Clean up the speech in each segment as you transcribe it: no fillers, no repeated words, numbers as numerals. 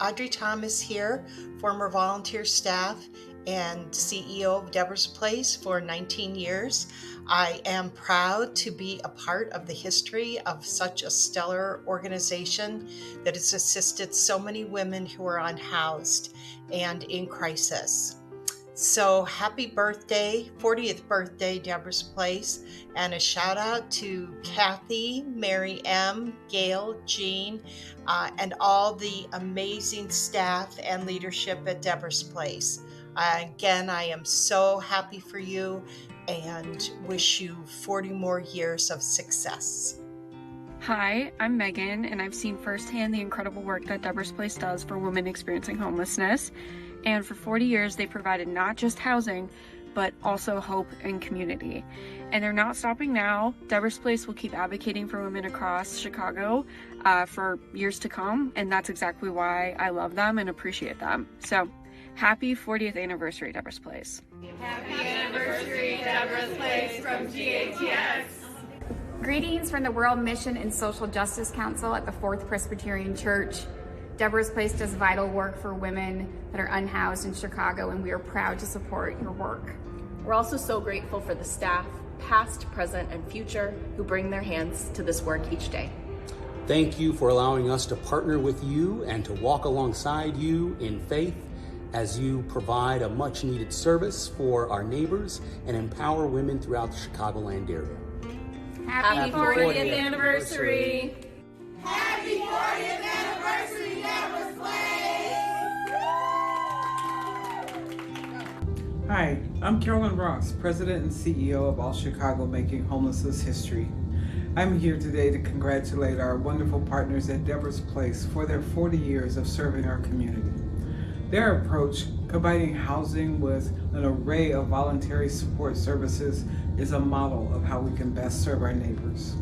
Audrey Thomas here, former volunteer staff and CEO of Deborah's Place for 19 years. I am proud to be a part of the history of such a stellar organization that has assisted so many women who are unhoused and in crisis. So happy birthday, 40th birthday, Deborah's Place, and a shout out to Kathy, Mary M., Gail, Jean, and all the amazing staff and leadership at Deborah's Place. Again, I am so happy for you and wish you 40 more years of success. Hi, I'm Megan, and I've seen firsthand the incredible work that Deborah's Place does for women experiencing homelessness. And for 40 years, they provided not just housing, but also hope and community. And they're not stopping now. Deborah's Place will keep advocating for women across Chicago for years to come. And that's exactly why I love them and appreciate them. So happy 40th anniversary, Deborah's Place. Happy anniversary, Deborah's Place from GATX. Greetings from the World Mission and Social Justice Council at the Fourth Presbyterian Church. Deborah's Place does vital work for women that are unhoused in Chicago, and we are proud to support your work. We're also so grateful for the staff, past, present, and future, who bring their hands to this work each day. Thank you for allowing us to partner with you and to walk alongside you in faith as you provide a much needed service for our neighbors and empower women throughout the Chicagoland area. Happy 40th anniversary! Happy 40th anniversary, Deborah's Place! Hi, I'm Carolyn Ross, President and CEO of All Chicago Making Homelessness History. I'm here today to congratulate our wonderful partners at Deborah's Place for their 40 years of serving our community. Their approach, combining housing with an array of voluntary support services, is a model of how we can best serve our neighbors.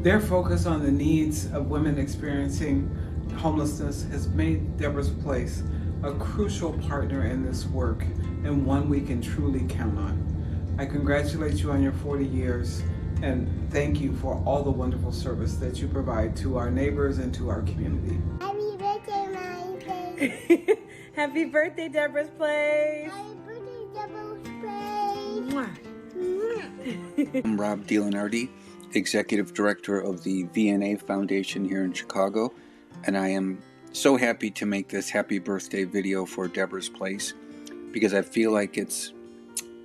Their focus on the needs of women experiencing homelessness has made Deborah's Place a crucial partner in this work and one we can truly count on. I congratulate you on your 40 years and thank you for all the wonderful service that you provide to our neighbors and to our community. Happy birthday, my place! Happy birthday, Deborah's Place! Happy birthday, Deborah's Place! I'm Rob DiLenardi, Executive Director of the VNA Foundation here in Chicago, and I am so happy to make this happy birthday video for Deborah's Place because I feel like it's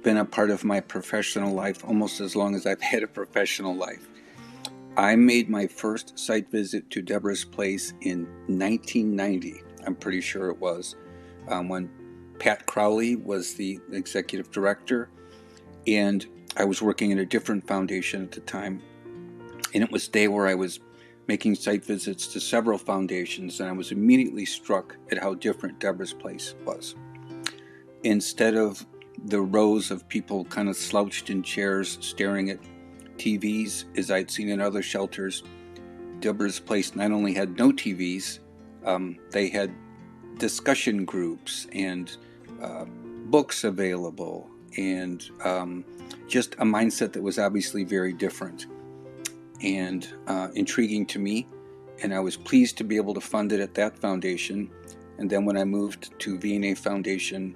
been a part of my professional life almost as long as I've had a professional life. I made my first site visit to Deborah's Place in 1990, I'm pretty sure it was, when Pat Crowley was the Executive Director, and I was working at a different foundation at the time. And it was a day where I was making site visits to several foundations, and I was immediately struck at how different Deborah's Place was. Instead of the rows of people kind of slouched in chairs staring at TVs, as I'd seen in other shelters, Deborah's Place not only had no TVs, they had discussion groups and books available, and just a mindset that was obviously very different and intriguing to me, and I was pleased to be able to fund it at that foundation. And then when I moved to VNA Foundation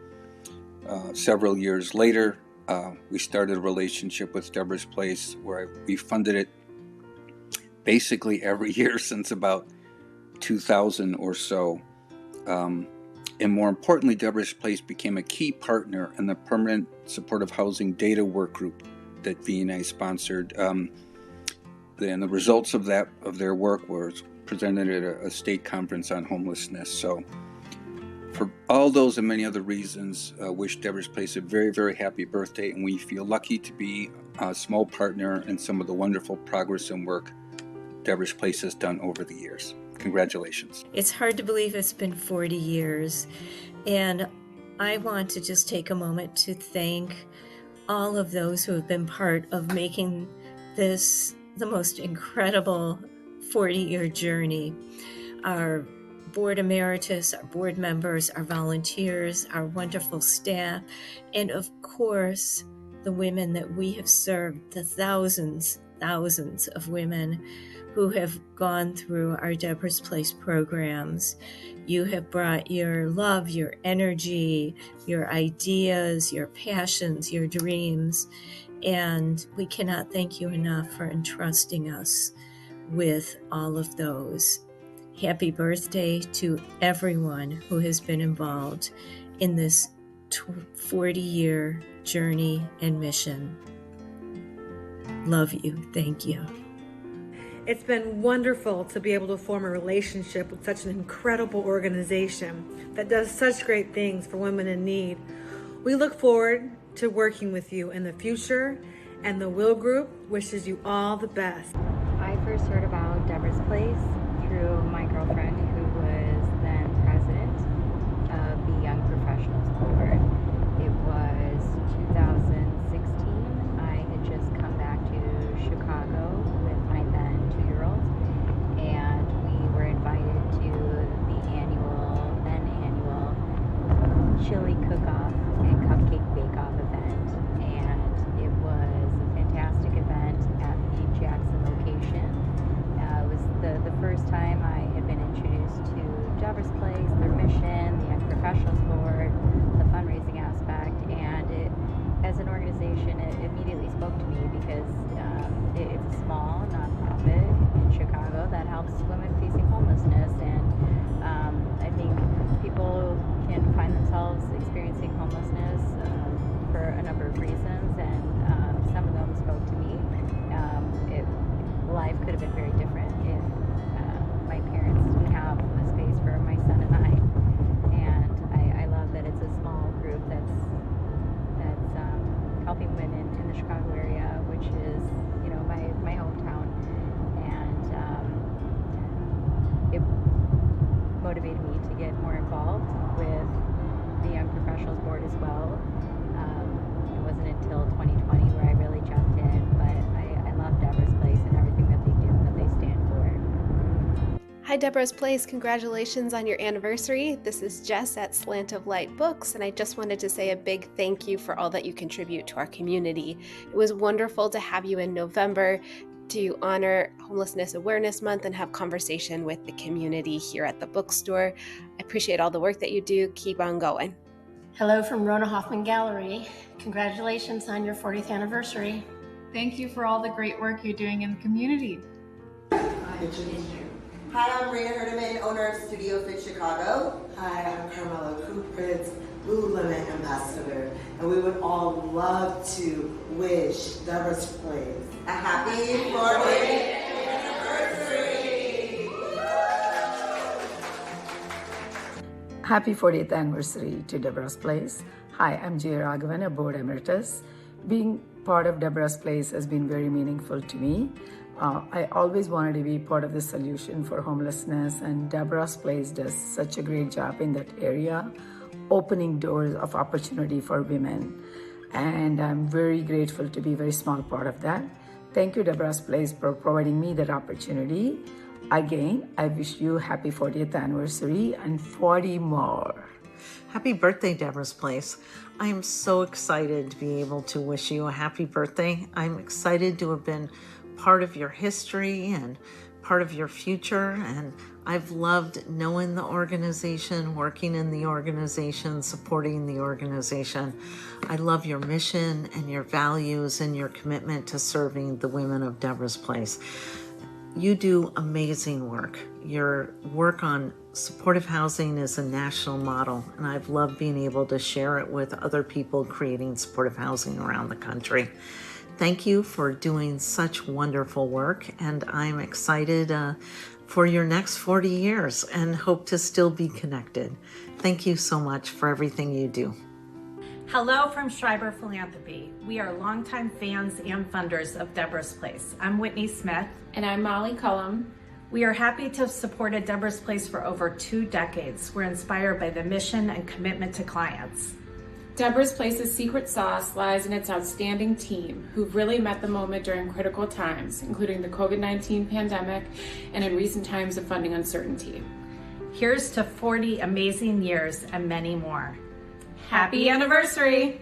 several years later, we started a relationship with Deborah's Place where we funded it basically every year since about 2000 or so. And more importantly, Deborah's Place became a key partner in the Permanent Supportive Housing Data Work Group that VNA sponsored. And the results of their work were presented at a state conference on homelessness. So for all those and many other reasons, wish Deborah's Place a very, very happy birthday, and we feel lucky to be a small partner in some of the wonderful progress and work Deborah's Place has done over the years. Congratulations. It's hard to believe it's been 40 years, and I want to just take a moment to thank all of those who have been part of making this the most incredible 40-year journey. Our board emeritus, our board members, our volunteers, our wonderful staff, and of course, the women that we have served, the thousands of women who have gone through our Deborah's Place programs. You have brought your love, your energy, your ideas, your passions, your dreams, and we cannot thank you enough for entrusting us with all of those. Happy birthday to everyone who has been involved in this 40-year journey and mission. Love you. Thank you. It's been wonderful to be able to form a relationship with such an incredible organization that does such great things for women in need. We look forward to working with you in the future, and the Will Group wishes you all the best. I first heard about Deborah's Place through my girlfriend, who was then president of the Young Professionals Board. It was 2016. I had just come back to Chicago with my then 2-year-old, and we were invited to the then annual chili cook-off and cupcake bake-off event, and it was a fantastic event at the Jackson location. It was the first time I had been introduced to Deborah's Place, their mission, the Young Professionals Board, the fundraising aspect, and it, as an organization, it immediately spoke to me because it's a small nonprofit in Chicago that helps women facing homelessness, and I think people can find themselves experiencing homelessness for a number of reasons, and some of them spoke to me. Life could have been very different if my parents didn't have a space for my son and I love that it's a small group that's helping women in the Chicago area, which is, you know, my hometown, and it motivated me to get more involved with the Young Professionals Board as well. It wasn't until 2020 where I really jumped in, but I love Deborah's Place and everything that they do and that they stand for. Hi Deborah's Place, congratulations on your anniversary. This is Jess at Slant of Light Books, and I just wanted to say a big thank you for all that you contribute to our community. It was wonderful to have you in November to honor Homelessness Awareness Month and have conversation with the community here at the bookstore. I appreciate all the work that you do. Keep on going. Hello from Rona Hoffman Gallery. Congratulations on your 40th anniversary. Thank you for all the great work you're doing in the community. Hi, I'm Rena Herdeman, owner of Studio Fit Chicago. Hi, I'm Carmela Kupritz, Lululemon ambassador, and we would all love to wish Deborah's Place a happy 40th anniversary. Happy 40th anniversary to Deborah's Place. Hi, I'm Jay Raghavan, a board emeritus. Being part of Deborah's Place has been very meaningful to me. I always wanted to be part of the solution for homelessness, and Deborah's Place does such a great job in that area, opening doors of opportunity for women. And I'm very grateful to be a very small part of that. Thank you, Deborah's Place, for providing me that opportunity. Again, I wish you happy 40th anniversary and 40 more. Happy birthday, Deborah's Place. I am so excited to be able to wish you a happy birthday. I'm excited to have been part of your history and part of your future, and I've loved knowing the organization, working in the organization, supporting the organization. I love your mission and your values and your commitment to serving the women of Deborah's Place. You do amazing work. Your work on supportive housing is a national model, and I've loved being able to share it with other people creating supportive housing around the country. Thank you for doing such wonderful work, and I'm excited for your next 40 years and hope to still be connected. Thank you so much for everything you do. Hello from Schreiber Philanthropy. We are longtime fans and funders of Deborah's Place. I'm Whitney Smith. And I'm Molly Cullum. We are happy to have supported Deborah's Place for over 2 decades. We're inspired by the mission and commitment to clients. Deborah's Place's secret sauce lies in its outstanding team, who've really met the moment during critical times, including the COVID-19 pandemic and in recent times of funding uncertainty. Here's to 40 amazing years and many more. Happy anniversary!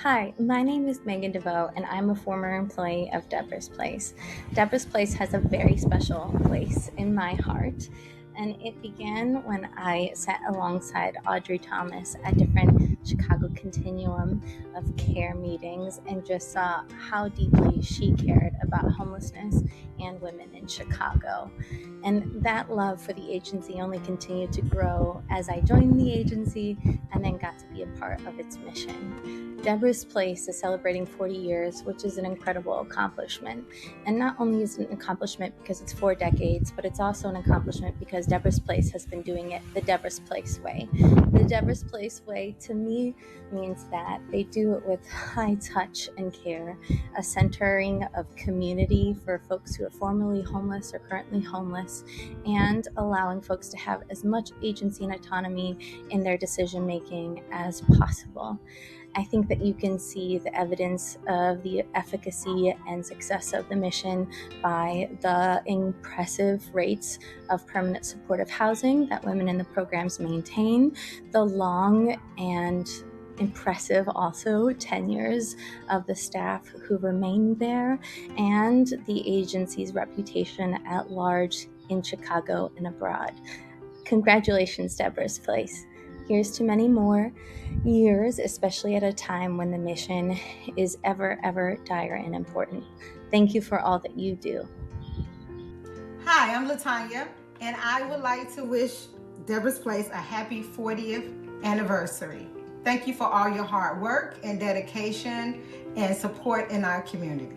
Hi, my name is Megan DeVoe, and I'm a former employee of Deborah's Place. Deborah's Place has a very special place in my heart, and it began when I sat alongside Audrey Thomas at different Chicago continuum of care meetings and just saw how deeply she cared about homelessness and women in Chicago. And that love for the agency only continued to grow as I joined the agency and then got to be a part of its mission. Deborah's Place is celebrating 40 years, which is an incredible accomplishment. And not only is it an accomplishment because it's 4 decades, but it's also an accomplishment because Deborah's Place has been doing it the Deborah's Place way. The Deborah's Place way, to me, means that they do it with high touch and care, a centering of community for folks who are formerly homeless or currently homeless, and allowing folks to have as much agency and autonomy in their decision making as possible. I think that you can see the evidence of the efficacy and success of the mission by the impressive rates of permanent supportive housing that women in the programs maintain, the long and impressive also tenures of the staff who remain there, and the agency's reputation at large in Chicago and abroad. Congratulations, Deborah's Place. Here's to many more years, especially at a time when the mission is ever dire and important. Thank you for all that you do. Hi, I'm Latanya, and I would like to wish Deborah's Place a happy 40th anniversary. Thank you for all your hard work and dedication and support in our community.